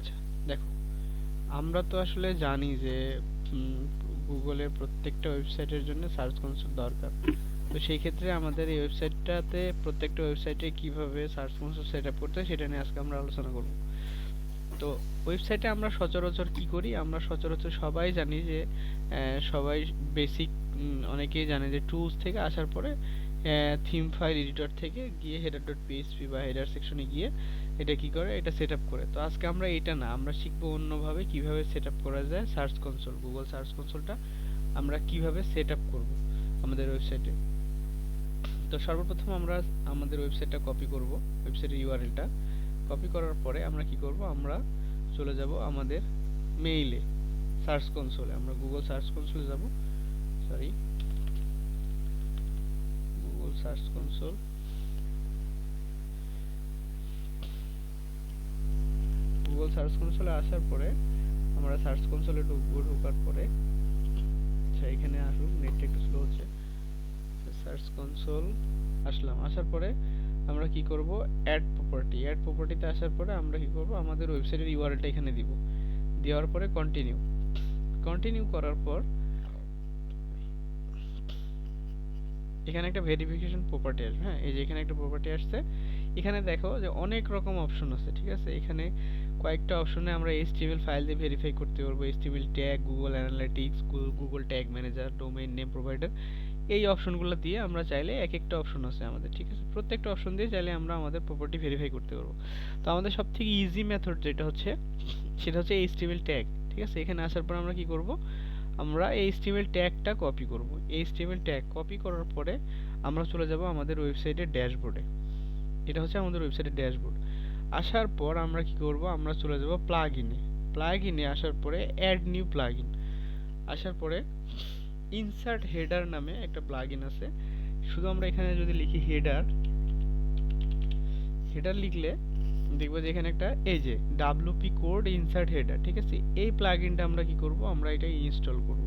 আচ্ছা, দেখো, আমরা তো আসলে জানি যে গুগলের প্রত্যেকটা ওয়েবসাইটের জন্য সার্চ কনসোল দরকার। তো সেই ক্ষেত্রে আমাদের এই ওয়েবসাইটটাতে প্রত্যেকটা ওয়েবসাইটে কিভাবে সার্চ কনসোল সেট আপ করতে হয় সেটা নিয়ে আজকে আমরা আলোচনা করব। তো ওয়েবসাইটে আমরা সচরাচর কি করি, আমরা সচরাচর সবাই জানি যে সবাই বেসিক, অনেকেই জানে যে টুলস থেকে আসার পরে থিম ফাইল এডিটর থেকে গিয়ে হেডার ডট পিএইচপি বা হেডার সেকশনে গিয়ে এটা কি করে, এটা সেট আপ করে। তো আজকে আমরা এটা না, আমরা শিখবো অন্যভাবে কিভাবে সেট আপ করা যায় সার্চ কনসোল, গুগল সার্চ কনসোলটা আমরা কিভাবে সেট আপ করবো আমাদের ওয়েবসাইটে। তো সর্বপ্রথম আমরা আমাদের ওয়েবসাইটটা কপি করব, ওয়েবসাইটের ইউআরএলটা কপি করার পরে আমরা কি করব, আমরা চলে যাব আমাদের মেইলে, সার্চ কনসোলে, আমরা গুগল সার্চ কনসোলে যাব। Sorry, Google search console, Google search কনসোলে আসার পরে আমরা সার্চ কনসোলে ঢুকবো। ঢোকার পরে আচ্ছা, এখানে আসুন, নেটটা একটু স্লো হচ্ছে। সার্চ কনসোল আসলাম, আসার পরে আমরা কি করব, অ্যাড প্রপার্টি, অ্যাড প্রপার্টিতে আসার পরে আমরা কি করব, আমাদের ওয়েবসাইটের ইউআরএলটা এখানে দিব। দেওয়ার পরে কন্টিনিউ, কন্টিনিউ করার পর এখানে একটা ভেরিফিকেশন প্রপার্টি আসবে। হ্যাঁ, এই যে এখানে একটা প্রপার্টি আসছে। এখানে দেখো যে অনেক রকম অপশন আছে, ঠিক আছে। এখানে কয়েকটা অপশনে আমরা এইচটিএমএল ফাইল দিয়ে ভেরিফাই করতে পারবো। HTML tag, Google analytics, Google tag manager, domain name provider, এই অপশনগুলো দিয়ে আমরা চাইলে এক একটা অপশন আছে আমাদের, ঠিক আছে। প্রত্যেকটা অপশন দিয়ে চাইলে আমরা আমাদের প্রপার্টি ভেরিফাই করতে পারবো। তো আমাদের সব থেকে ইজি মেথড যেটা হচ্ছে, সেটা হচ্ছে এইচটিএমএল ট্যাগ, ঠিক আছে। এখানে আসার পর আমরা কি করব, আমরা এই এইচটিএমএল ট্যাগটা কপি করব। এইচটিএমএল ট্যাগ কপি করার পরে আমরা চলে যাব আমাদের ওয়েবসাইটের ড্যাশবোর্ডে। এটা হচ্ছে আমাদের ওয়েবসাইটের ড্যাশবোর্ড। আসার পর আমরা কি করব, আমরা চলে যাব প্লাগইনে। প্লাগইনে আসার পরে অ্যাড নিউ প্লাগইন, আসার পরে ইনসার্ট হেডার নামে একটা প্লাগইন আছে। শুধু আমরা এখানে যদি লিখি হেডার, হেডার লিখলে দেখবো যে এখানে একটা, এই যে ডাব্লিউপি কোড ইনসার্ট হেডার, ঠিক আছে। এই প্লাগইনটা আমরা কি করব, আমরা এটা ইনস্টল করব।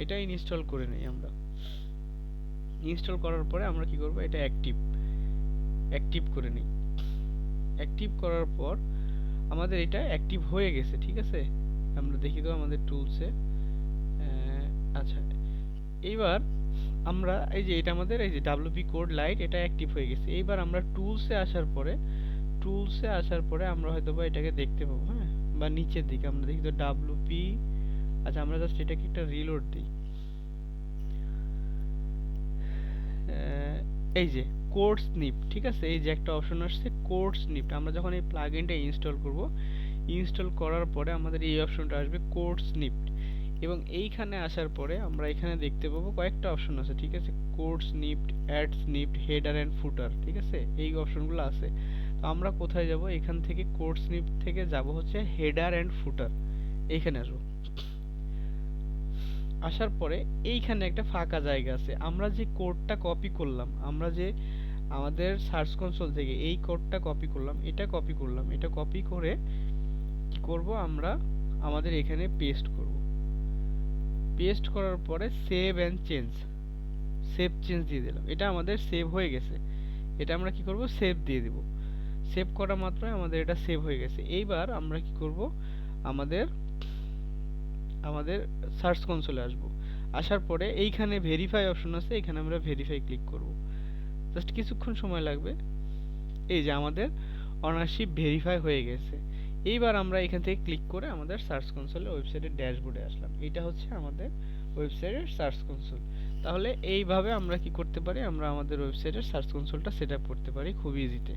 এটা ইনস্টল করে নেই আমরা। ইনস্টল করার পরে আমরা কি করব, এটা অ্যাক্টিভ, অ্যাক্টিভ করে নিই। অ্যাক্টিভ করার পর আমাদের এটা অ্যাক্টিভ হয়ে গেছে, ঠিক আছে। আমরা দেখি তো আমাদের টুলসে, আচ্ছা, এইবার আমরা এই যে এটা আমাদের এই যে ডাব্লিউপি কোড লাইট, এটা অ্যাক্টিভ হয়ে গেছে। এইবার আমরা টুলসে আসার পরে, টুলসে আসার পরে আমরা হয়তো বা এটাকে দেখতে পাবো। হ্যাঁ, বা নিচের দিকে আমরা দেখি তো ডাব্লিউপি, আচ্ছা আমরা জাস্ট এটাকে একটা রিলোড দিই। এই যে কোড স্নিপ, ঠিক আছে, এই যে একটা অপশন আসছে কোড স্নিপ। আমরা যখন এই প্লাগইনটা ইনস্টল করব, ইনস্টল করার পরে আমাদের এই অপশনটা আসবে কোড স্নিপ। এবং এইখানে আসার পরে আমরা এখানে দেখতে পাবো কয়েকটা অপশন আছে, ঠিক আছে। Code snippet, add snippet, header and footer, ঠিক আছে, এই অপশনগুলো আছে। তো আমরা কোথায় যাব, এখান থেকে কোড স্নিপ থেকে যাব হচ্ছে হেডার অ্যান্ড ফুটার, এইখানে আসবো। আসার পরে এইখানে একটা ফাঁকা জায়গা আছে, আমরা যে কোডটা কপি করলাম, আমরা যে আমাদের সার্চ কনসোল থেকে এই কোডটা কপি করলাম, এটা কপি করলাম, এটা কপি করে কি করব, আমরা আমাদের এখানে পেস্ট করব। পেস্ট করার পরে save and change, save change দিয়ে দিলাম। এটা আমাদের সেভ হয়ে গেছে। এটা আমরা কি করব, সেভ দিয়ে দিব। সেভ করা মাত্রই আমাদের এটা সেভ হয়ে গেছে। এইবার আমরা কি করব, আমাদের আমাদের সার্চ কনসোলে আসব। আসার পরে এইখানে ভেরিফাই অপশন আছে, এখানে আমরা ভেরিফাই ক্লিক করব। জাস্ট কিছুক্ষণ সময় লাগবে। এই যে আমাদের অনারশিপ ভেরিফাই হয়ে গেছে। এইবার আমরা এখান থেকে ক্লিক করে আমাদের সার্চ কনসোলে ওয়েবসাইটের ড্যাশবোর্ডে আসলাম। এটা হচ্ছে আমাদের ওয়েবসাইটের সার্চ কনসোল। তাহলে এইভাবে আমরা কি করতে পারি, আমরা আমাদের ওয়েবসাইটের সার্চ কনসোলটা সেট আপ করতে পারি খুব ইজিতে।